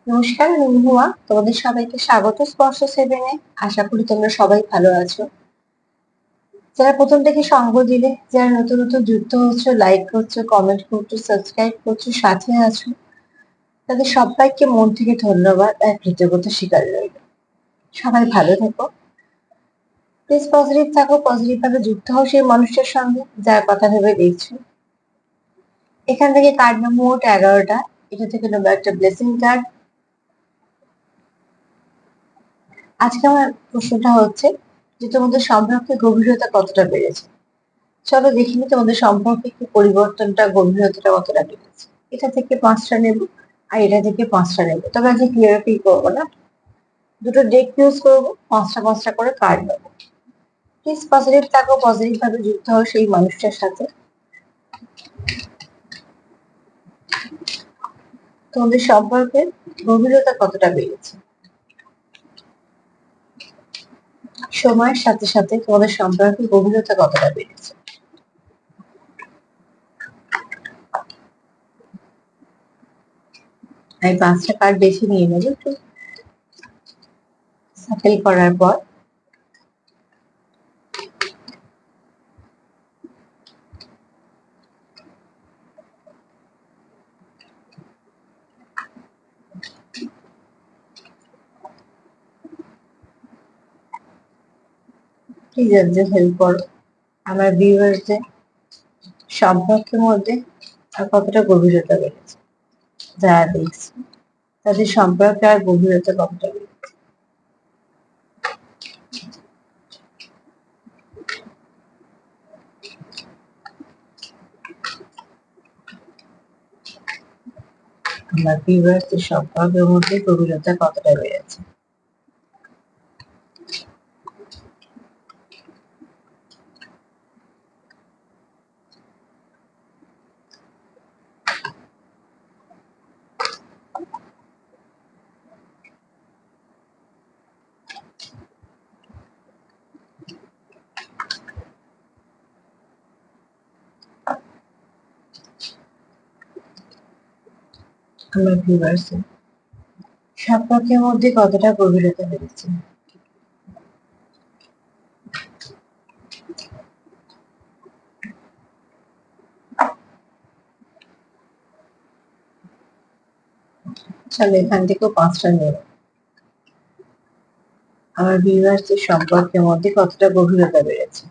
নমস্কার, আমি মহুয়া। তোমাদের সবাইকে স্বাগত স্পর্শ সেভেনে। আশা করি তোমরা সবাই ভালো আছো। যারা প্রথম থেকে সঙ্গ দিলে, যারা নতুন নতুন যুক্ত হচ্ছে, লাইক করছো, কমেন্ট করছো, সাবস্ক্রাইব করছো, সাথে আছো, তাদের সবাইকে মন থেকে ধন্যবাদ আর কৃতজ্ঞতা স্বীকার রইল। সবাই ভালো থেকো, প্লিজ পজিটিভ থাকো, পজিটিভ ভাবে যুক্ত হও সেই মানুষটার সঙ্গে যার কথা ভেবে দেখছো। এখান থেকে কার্ড নম্বর মোট 11টা। এটা থেকে নেবো একটা ব্লেসিং কার্ড। আজকে আমার প্রশ্নটা হচ্ছে যে তোমাদের সম্পর্কে গভীরতা কতটা বেড়েছে। চলো দেখিনি তোমাদের সম্পর্কে কি পরিবর্তনটা, গভীরতাটা কতটা বেড়েছে। এটা থেকে 5টা নেব আর এটা থেকে 5টা নেব, তবে আজকে ক্লিয়ার ফিল করবো না। দুটো ডেক ইউজ করবো, 5টা করে কার্ড নেবো। প্লিজ পজিটিভ থাকো, পজিটিভ ভাবে যুক্ত হও সেই মানুষটার সাথে। তোমাদের সম্পর্কের গভীরতা কতটা বেড়েছে। সময়ের সাথে সাথে তোমাদের সম্পর্কের গভীরতা কতটা বেড়েছে। আমি 5টা কার্ড বেছে নিয়ে নেবো একটু সাফেল করার পর। প্লিজ হেল্প করো আমার ভিউয়ার্সদের সম্পর্কের মধ্যে আর কতটা গভীরতা বেড়েছে। যারা দেখছে তাদের সম্পর্কে আর গভীরতা কতটা বেড়েছে। আমার ভিউয়ার্সদের সম্পর্কের মধ্যে গভীরতা কতটা বেড়েছে। আমার ভিউয়ার্সদের সম্পর্কের মধ্যে কতটা গভীরতা বেড়েছে। চলো এখান থেকেও 5টা নেব। আমার ভিউয়ার্সদের সম্পর্কের মধ্যে কতটা গভীরতা বেড়েছে।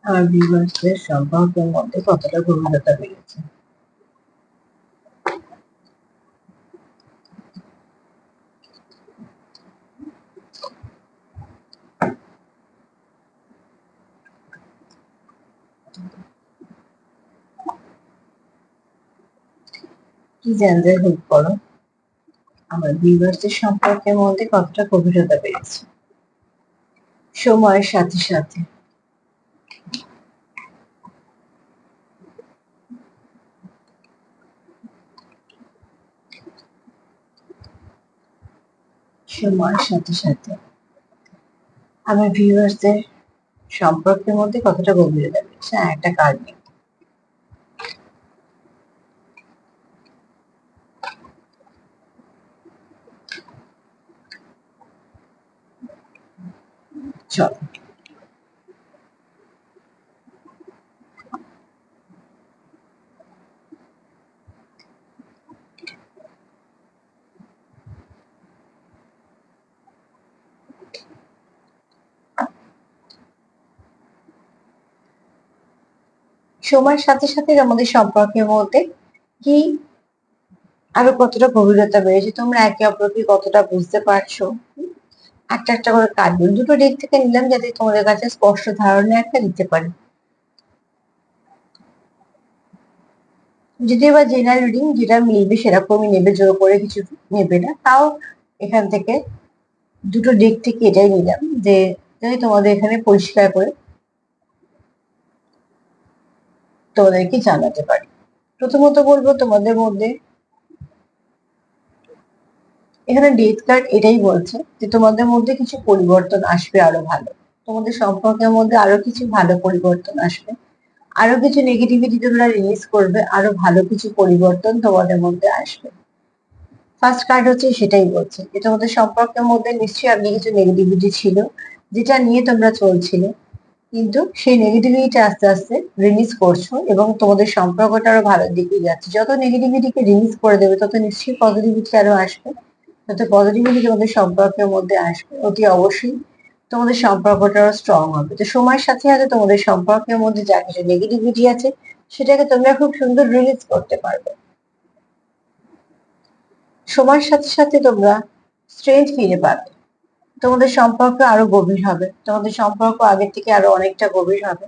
আমার ভিউয়ার্সদের সম্পর্কের মধ্যে কতটা গভীরতা বেড়েছে। প্লিজ হেল্প করো আমার ভিউয়ার্সদের সম্পর্কের মধ্যে কতটা গভীরতা বেড়েছে। সময়ের সাথে সাথে সময়ের সাথে সাথে আমার ভিউয়ার্সদের সম্পর্কের মধ্যে কতটা গভীরতা বেড়েছে। একটা কার্ড নেব। চলো সময়ের সাথে সাথে আমাদের সম্পর্কের মধ্যে কি আরো কতটা গভীরতা বেড়েছে, তোমরা একে অপরকে কতটা বুঝতে পারছো। একটা একটা করে কার্ড দুটো দিক থেকে নিলাম যাতে তোমাদের কাছে স্পষ্ট ধারণা একটা দিতে পারি। যদি এবার জেনারেল রিডিং যেটা মিলবে সেরকমই নেবে, জোর করে কিছু নেবে না। তাও এখান থেকে দুটো দিক থেকে এটাই নিলাম যে যাতে তোমাদের এখানে পরিষ্কার করে তোমাদেরকে জানাতে পারি। প্রথমত বলবো তোমাদের মধ্যে এখানে ডেথ কার্ড এটাই বলছে যে তোমাদের মধ্যে কিছু পরিবর্তন আসবে আরো ভালো, তোমাদের সম্পর্কের মধ্যে আরো কিছু ভালো পরিবর্তন আসবে, আরো কিছু নেগেটিভিটি তোমরা রিলিজ করবে, আরো ভালো কিছু পরিবর্তন তোমাদের মধ্যে আসবে। ফার্স্ট কার্ড হচ্ছে সেটাই বলছে যে তোমাদের সম্পর্কের মধ্যে নিশ্চয়ই আপনি কিছু নেগেটিভিটি ছিল যেটা নিয়ে তোমরা চলছিলে, কিন্তু সেই নেগেটিভিটি আস্তে আস্তে রিলিজ করছো এবং তোমাদের সম্পর্কটা আরো ভালোর দিকে যাচ্ছে। যত নেগেটিভিটিকে রিলিজ করে দেবে তত নিশ্চয়ই পজিটিভিটি আরো আসবে, তত পজিটিভিটি তোমাদের সম্পর্কের মধ্যে আসবে, অতি অবশ্যই তোমাদের সম্পর্কটা আরো স্ট্রং হবে। তো সময়ের সাথে সাথে তোমাদের সম্পর্কের মধ্যে যা কিছু নেগেটিভিটি আছে সেটাকে তোমরা খুব সুন্দর রিলিজ করতে পারবে। সময়ের সাথে সাথে তোমরা স্ট্রেংথ ফিরে পাবে, তোমাদের সম্পর্ক আরো গভীর হবে, তোমাদের সম্পর্ক আগের থেকে আরো অনেকটা গভীর হবে,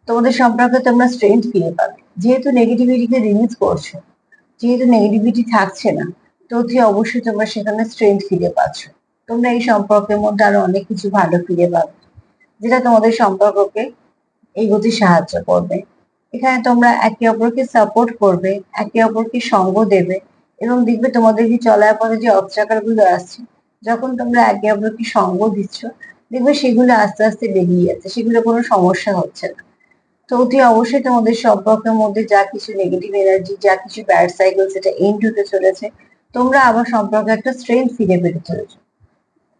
তোমাদের সম্পর্কে তোমরা স্ট্রেংথ ফিরে পাবে। যেহেতু নেগেটিভিটিকে রিলিজ করছো, যেহেতু নেগেটিভিটি থাকছে না, তো অতি অবশ্যই তোমরা সেখানে স্ট্রেংথ ফিরে পাচ্ছ। তোমরা এই সম্পর্কের মধ্যে আরো অনেক কিছু ভালো ফিরে পাবে যেটা তোমাদের সম্পর্ককে এগোতে সাহায্য করবে। এখানে তোমরা একে অপরকে সাপোর্ট করবে, একে অপরকে সঙ্গ দেবে, এবং দেখবে তোমাদের যে চলার পথে যে অবস্ট্রাকল গুলো আসছে, যখন তোমরা একে অপরকে সঙ্গ দিচ্ছ দেখবে সেগুলো আস্তে আস্তে বেরিয়ে যাচ্ছে, সেগুলো কোনো সমস্যা হচ্ছে না। তো অতি অবশ্যই তোমাদের সম্পর্কের মধ্যে যা কিছু নেগেটিভ এনার্জি, যা কিছু ব্যাড সাইকেল সেটা এন্ড হতে চলেছে, তোমরা আবার সম্পর্কে একটা স্ট্রেংথ ফিরে পেতে চলেছো।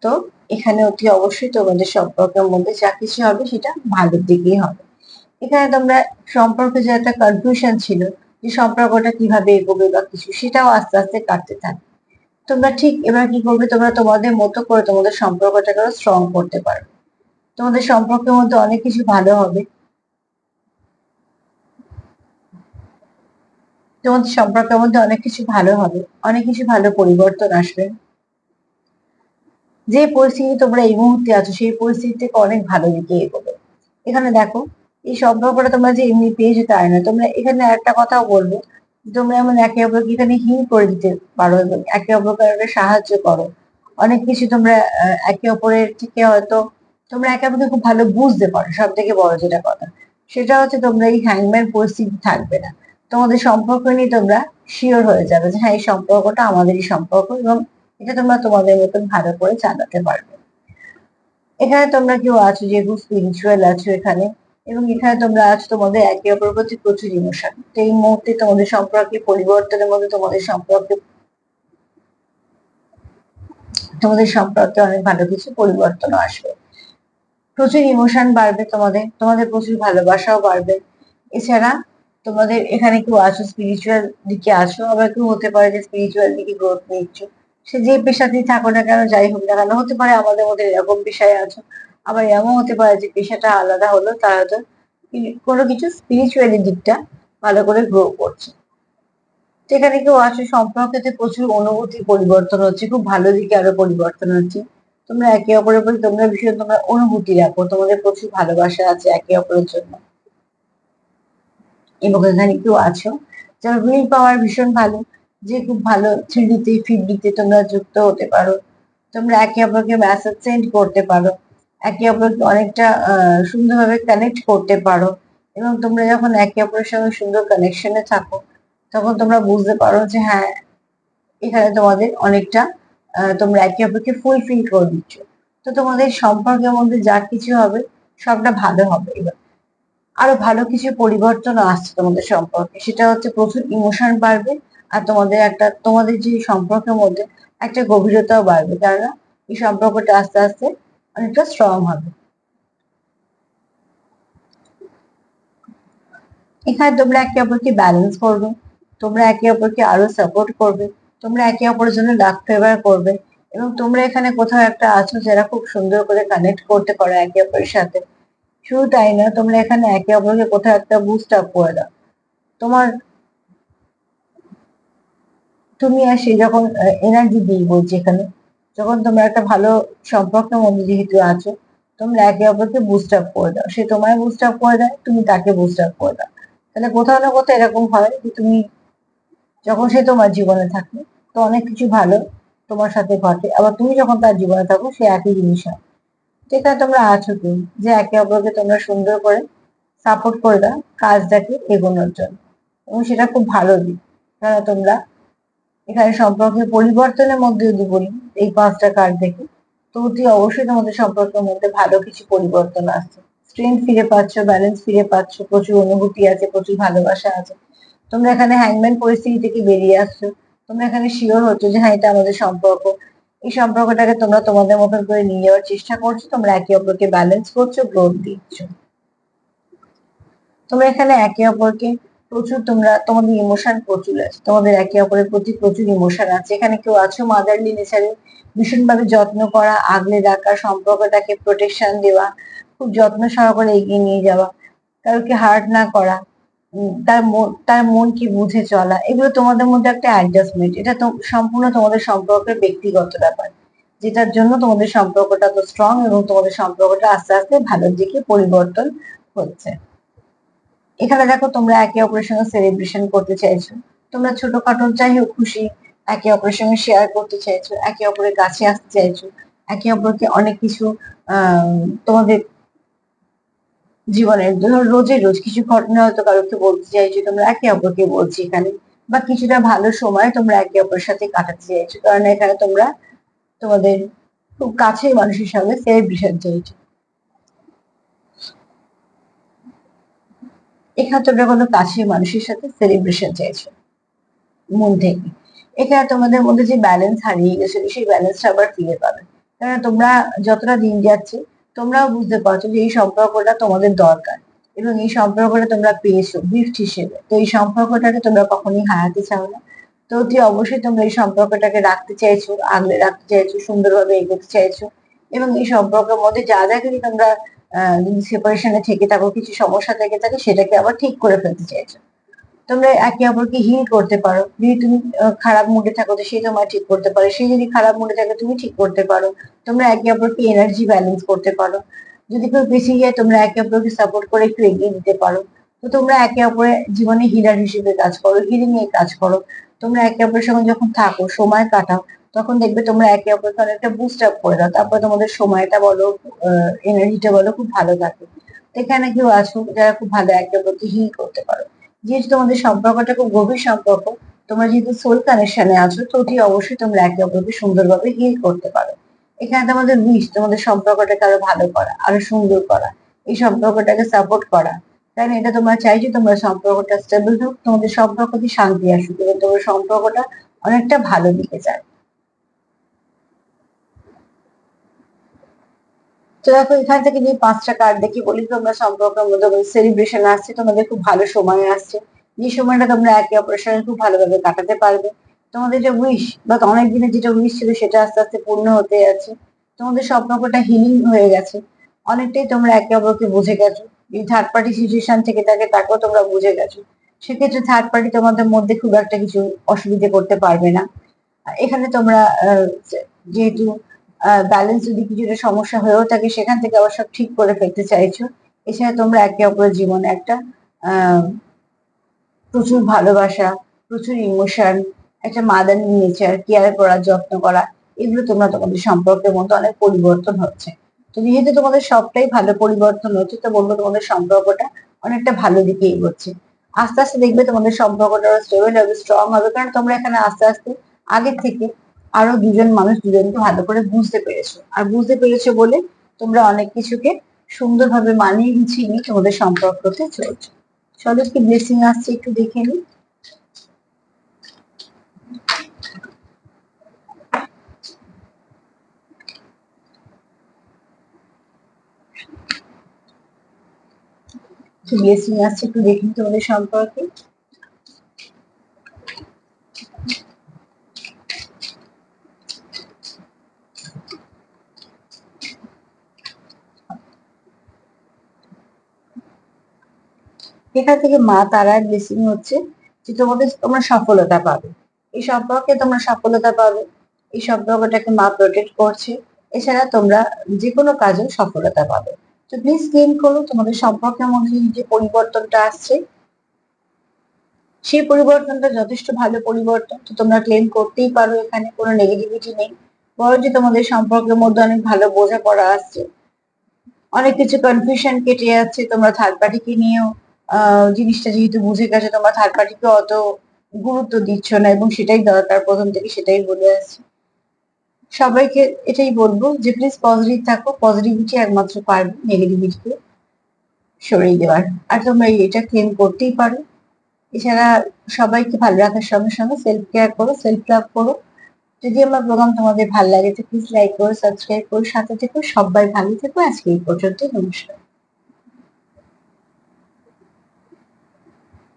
তো এখানে অতি অবশ্যই তোমাদের সম্পর্কের মধ্যে যা কিছু হবে সেটা ভালোর দিকেই হবে। এখানে তোমরা সম্পর্কে যে একটা কনফিউশন ছিল যে সম্পর্কটা কিভাবে এগোবে বা কিছু, সেটাও আস্তে আস্তে কাটতে থাকে। তোমরা ঠিক এবার কি করবে, তোমরা তোমাদের মতো করে তোমাদের সম্পর্কটাকে স্ট্রং করতে পারবে, তোমাদের সম্পর্কের মধ্যে অনেক কিছু ভালো হবে, তোমাদের সম্পর্কের মধ্যে অনেক কিছু ভালো হবে, অনেক কিছু ভালো পরিবর্তন আসবে। যে পরিস্থিতি তোমরা এই মুহূর্তে আছো সেই পরিস্থিতি থেকে অনেক ভালো দিকে এগোবে। এখানে দেখো, এই সম্পর্কটা তোমরা যে এমনি পেয়েছো তাই না, তোমরা এখানে একটা কথাও বলবো, তোমরা এমন একে অপরকে এখানে হিল করে দিতে পারো এবং একে অপরকে সাহায্য করো। অনেক কিছু তোমরা একে অপরের থেকে হয়তো তোমরা একে অপরকে খুব ভালো বুঝতে পারো। সব থেকে বড় যেটা কথা সেটা হচ্ছে তোমরা এই হ্যাংম্যান পরিস্থিতি থাকবে না, তোমাদের সম্পর্ক নিয়ে তোমরা শিওর হয়ে যাবে যে হ্যাঁ এই সম্পর্কটা আমাদেরই সম্পর্ক এবং এটা তোমরা তোমাদের মতন ভালো করে চালাতে পারবে। এখানে তোমরা কেউ আছো যে খুব স্পিরিচুয়াল আছো এখানে, এবং এখানে তোমরা আছো তোমাদের একে অপরের প্রতি প্রচুর ইমোশন। তো এই মুহূর্তে তোমাদের সম্পর্কে পরিবর্তনের মধ্যে তোমাদের সম্পর্কে অনেক ভালো কিছু পরিবর্তন আসবে, প্রচুর ইমোশন বাড়বে, তোমাদের তোমাদের প্রচুর ভালোবাসাও বাড়বে। এছাড়া তোমাদের এখানে কেউ আছো স্পিরিচুয়াল দিকে আছো, আবার কেউ হতে পারে যে স্পিরিচুয়াল দিকে গ্রোথ নিচ্ছ। সে যে পেশাতেই থাকো না কেন, যাই হোক না কেন, হতে পারে আমাদের মধ্যে এরকম পেশায় আছো, আবার এমন হতে পারে যে পেশাটা আলাদা হলো, তারা হয়তো কোনো কিছু স্পিরিচুয়ালি দিকটা ভালো করে গ্রো করছে। সেখানে কেউ আছো সম্পর্কেতে প্রচুর অনুভূতি পরিবর্তন হচ্ছে, খুব ভালো দিকে আরো পরিবর্তন হচ্ছে। তোমরা একে অপরের প্রতি তোমরা ভীষণ তোমরা অনুভূতি রাখো, তোমাদের প্রচুর ভালোবাসা আছে একে অপরের জন্য। এবং এখানে কেউ আছো যার উইল পাওয়ার ভীষণ ভালো, যে খুব ভালো 3D-তে 5D-তে তোমরা যুক্ত হতে পারো, তোমরা একে অপরকে মেসেজ সেন্ড করতে পারো, একে অপরকে অনেকটা সুন্দরভাবে কানেক্ট করতে পারো, এবং তোমরা যখন একে অপরের সঙ্গে সুন্দর কানেকশনে থাকো তখন তোমরা বুঝতে পারো যে হ্যাঁ এখানে তোমাদের অনেকটা তোমরা একে অপরকে ফুলফিল করে দিচ্ছ। তো তোমাদের সম্পর্কের মধ্যে যা কিছু হবে সবটা ভালো হবে। এবার আরো ভালো কিছু পরিবর্তন আসছে তোমাদের সম্পর্কে, সেটা হচ্ছে প্রচুর ইমোশন বাড়বে, আর তোমাদের যে সম্পর্কের মধ্যে একটা গভীরতাও বাড়বে, কেননা এই সম্পর্কটা আস্তে আস্তে অনেকটা স্ট্রং হবে। এখানে তোমরা একে অপরকে ব্যালেন্স করবে, তোমরা একে অপরকে আরো সাপোর্ট করবে, তোমরা একে অপরের জন্য লাভ ফেভার করবে, এবং তোমরা এখানে কোথাও একটা আছো যারা খুব সুন্দর করে কানেক্ট করতে পারো একে অপরের সাথে। শুধু তাই না, তোমরা এখানে একে অপরকে কোথাও একটা বুস্ট আপ করে দাও। তোমার তুমি আর সে যখন এনার্জি দিই বলছি এখানে, যখন তোমরা একটা ভালো সম্পর্কের মধ্যে যেহেতু আছো, তোমরা একে অপরকে বুস্ট আপ করে দাও, সে তোমায় বুস্ট আপ করে দেয়, তুমি তাকে বুস্ট আপ করে দাও। তাহলে কোথাও না কোথাও এরকম হয় যে তুমি যখন সে তোমার জীবনে থাকে তো অনেক কিছু ভালো তোমার সাথে ঘটে, আবার তুমি যখন তার জীবনে থাকো সে একই জিনিস হয়। যেখানে তোমরা আছো কি যে একে অপরকে তোমরা সুন্দর করে সাপোর্ট করে দাও কাজটাকে এগোনোর জন্য, এবং সেটা খুব ভালো দিক। কারণ তোমরা এখানে সম্পর্কের পরিবর্তনের মধ্যে যদি বলি এই 5টা কার্ড দেখে, তো অতি অবশ্যই তোমাদের সম্পর্কের মধ্যে ভালো কিছু পরিবর্তন আসছে। স্ট্রেংথ ফিরে পাচ্ছ, ব্যালেন্স ফিরে পাচ্ছ, প্রচুর অনুভূতি আছে, প্রচুর ভালোবাসা আছে। তোমরা এখানে হ্যাংম্যান পরিস্থিতি থেকে বেরিয়ে আসছো। তোমরা এখানে শিওর হচ্ছ যে হ্যাঁ, এটা আমাদের সম্পর্ক। এই সম্পর্কটাকে তোমরা তোমাদের মতন করে নিয়ে যাওয়ার চেষ্টা করছো। তোমরা একে অপরকে ব্যালেন্স করছো, গ্রোথ দিচ্ছ। তোমরা এখানে একে অপরকে প্রচুর, তোমরা তোমাদের ইমোশন প্রচুর আছে, তোমাদের একে অপরের প্রতি প্রচুর ইমোশন আছে। এখানে কেউ আছো মাদারলি নেচারে, ভীষণভাবে যত্ন করা, আগলে রাখা, সম্পর্কটাকে প্রোটেকশন দেওয়া, খুব যত্ন সহকারে এগিয়ে নিয়ে যাওয়া, কাউকে হার্ট না করা, তার মন কি বুঝে চলা, এগুলো তোমাদের মধ্যে একটা অ্যাডজাস্টমেন্ট। এটা তো সম্পূর্ণ তোমাদের সম্পর্কের ব্যক্তিগত ব্যাপার, যেটার জন্য তোমাদের সম্পর্কটা তো স্ট্রং এবং তোমাদের সম্পর্কটা আস্তে আস্তে ভালোর দিকে পরিবর্তন হচ্ছে। এখানে দেখো তোমরা একে অপরের সঙ্গে সেলিব্রেশন করতে চাইছো। তোমরা ছোটখাটো যাই হোক খুশি একে অপরের সঙ্গে শেয়ার করতে চাইছো, একে অপরের কাছে আসতে চাইছো, একে অপরকে অনেক কিছু তোমাদের জীবনের ধরো রোজের রোজ কিছু ঘটনা হয়তো কারোকে বলতে চাইছো, তোমরা একে অপরকে বলছি এখানে, বা কিছুটা ভালো সময় তোমরা একে অপরের সাথে কাটাতে চাইছো, কারণ এখানে তোমরা তোমাদের খুব কাছের মানুষের সঙ্গে সেলিব্রেশন চাইছো। এখানে তোমরা কোনো কাছের মানুষের সাথে সেলিব্রেশন চাইছো মন থেকে। এখানে তোমাদের মধ্যে যে ব্যালেন্স হারিয়ে গেছিল সেই ব্যালেন্সটা আবার ফিরে পাবে। কারণ তোমরা যতটা দিন যাচ্ছে তোমরাও বুঝতে পারছো যে এই সম্পর্কটা তোমাদের দরকার, এবং এই সম্পর্কটা তোমরা পেয়েছো গিফট হিসেবে। তো এই সম্পর্কটাকে তোমরা কখনোই হারাতে চাও না। তো অতি অবশ্যই তোমরা এই সম্পর্কটাকে রাখতে চাইছো, আগলে রাখতে চাইছো, সুন্দরভাবে এগোতে চাইছো, এবং এই সম্পর্কের মধ্যে যা যা কিছু তোমরা যদি সেপারেশনে থেকে থাকো, কিছু সমস্যা থেকে থাকে, সেটাকে আবার ঠিক করে ফেলতে চাইছো। তোমরা একে অপরকে হিল করতে পারো। যদি তুমি খারাপ মুডে থাকো তো সে তোমায় ঠিক করতে পারে, সে যদি খারাপ মুডে থাকে তুমি ঠিক করতে পারো। তোমরা একে অপরকে এনার্জি ব্যালেন্স করতে পারো। যদি কেউ পিছিয়ে যায় তোমরা একে অপরকে সাপোর্ট করে একটু এগিয়ে দিতে পারো। তো তোমরা একে অপরের জীবনে হিলার হিসেবে কাজ করো, হিলিং এর কাজ করো। তোমরা একে অপরের সঙ্গে যখন থাকো, সময় কাটাও, তখন দেখবে তোমরা একে অপরকে অনেকটা বুস্ট আপ করে দাও। তারপরে তোমাদের সময়টা বলো, এনার্জিটা বলো, খুব ভালো থাকে। তো এখানে কেউ আছো যারা খুব ভালো একে অপরকে হিল করতে পারো। যেহেতু তোমাদের সম্পর্কটা খুব গভীর সম্পর্ক, তোমরা যেহেতু সোল কানেকশনে আছো, তো অতি অবশ্যই তোমরা একে অপরকে সুন্দরভাবে হিল করতে পারো। এখানে তোমাদের উইশ তোমাদের সম্পর্কটাকে আরো ভালো করা, আরো সুন্দর করা, এই সম্পর্কটাকে সাপোর্ট করা। কারণ এটা তোমরা চাইছো তোমরা সম্পর্কটা স্টেবল হোক, তোমাদের সম্পর্কতে শান্তি আসুক, এবং তোমার সম্পর্কটা অনেকটা ভালো দিকে যায়। তো দেখো এখান থেকে যে 5টা কার্ড দেখি বলি, তোমরা সম্পর্কের মধ্যে সেলিব্রেশন আসছে, তোমাদের খুব ভালো সময় আসছে, যে সময়টা তোমরা একে অপরের সঙ্গে খুব ভালোভাবে কাটাতে পারবে। তোমাদের যে উইশ বা অনেক দিনের যেটা উইশ ছিল সেটা আস্তে আস্তে পূর্ণ হতে যাচ্ছে। তোমাদের সম্পর্কটা হিলিং হয়ে গেছে, অনেকটাই তোমরা একে অপরকে বুঝে গেছো। যদি থার্ড পার্টি সিচুয়েশন থেকে থাকে তাকেও তোমরা বুঝে গেছো। সেক্ষেত্রে থার্ড পার্টি তোমাদের মধ্যে খুব একটা কিছু অসুবিধে করতে পারবে না। এখানে তোমরা যেহেতু ব্যালেন্স যদি কিছুটা সমস্যা হয়েও থাকে সেখান থেকে আবার সব ঠিক করে ফেলতে চাইছো। এছাড়া তোমরা একে অপরের জীবনে একটা আহ প্রচুর ভালোবাসা, প্রচুর ইমোশন, একটা মাদারলি নেচার, কেয়ার করা, যত্ন করা, এগুলো তোমরা তোমাদের সম্পর্কের মধ্যে অনেক পরিবর্তন হচ্ছে। তো যেহেতু তোমাদের সবটাই ভালো পরিবর্তন হচ্ছে, তো বলবো তোমাদের সম্পর্কটা অনেকটা ভালো দিকে এগোচ্ছে। আস্তে আস্তে দেখবে তোমাদের সম্পর্কটা স্টেবল হবে, স্ট্রং হবে, কারণ তোমরা এখানে আস্তে আস্তে আগের থেকে আরো দুজন মানুষ দুজনকে ভালো করে বুঝতে পেরেছো, আর বুঝতে পেরেছো বলে তোমরা অনেক কিছুকে সুন্দরভাবে মানিয়ে গুছিয়ে নিয়ে তোমাদের সম্পর্কতে চলছো। চলো কি ব্লেসিং আসছে একটু দেখে নিই। কি ব্লেসিং আসছে একটু দেখে নিই তোমাদের সম্পর্কে। এখান থেকে মা তারার ব্লেসিং হচ্ছে যে তোমরা সফলতা পাবে, এই সম্পর্কে তোমরা সফলতা পাবে, এই সম্পর্কটাকে মা প্রোটেক্ট করছে। এছাড়া তোমরা যে কোনো কাজে সফলতা পাবে। তো প্লিজ ক্লেম করো তোমাদের সম্পর্কের মধ্যে যে পরিবর্তনটা আসছে, সেই পরিবর্তনটা যথেষ্ট ভালো পরিবর্তন। তো তোমরা ক্লেম করতেই পারো, এখানে কোনো নেগেটিভিটি নেই। বরং যে তোমাদের সম্পর্কের মধ্যে অনেক ভালো বোঝাপড়া আসছে, অনেক কিছু কনফিউশন কেটে যাচ্ছে। তোমরা থার্ড পার্টিকে নিয়েও জিনিসটা যেহেতু বুঝে গেছো, তোমরা থার্ড পার্টিকে অত গুরুত্ব দিচ্ছ না, এবং সেটাই দরকার, প্রথম থেকে সেটাই বলে আসছি। সবাইকে এটাই বলবো যে প্লিজ পজিটিভ থাকো, পজিটিভিটি একমাত্র পারবে নেগেটিভিটিকে সরিয়ে দেওয়ার। আর তোমরা এটা ক্লেম করতেই পারো। এছাড়া সবাইকে ভালো রাখার সঙ্গে সঙ্গে সেলফ কেয়ার করো, সেলফ লাভ করো। যদি আমার প্রোগ্রাম তোমাদের ভালো লাগে তো প্লিজ লাইক করো, সাবস্ক্রাইব করো, সাথে থেকো। সবাই ভালো থেকো। আজকে এই পর্যন্ত, নমস্কার।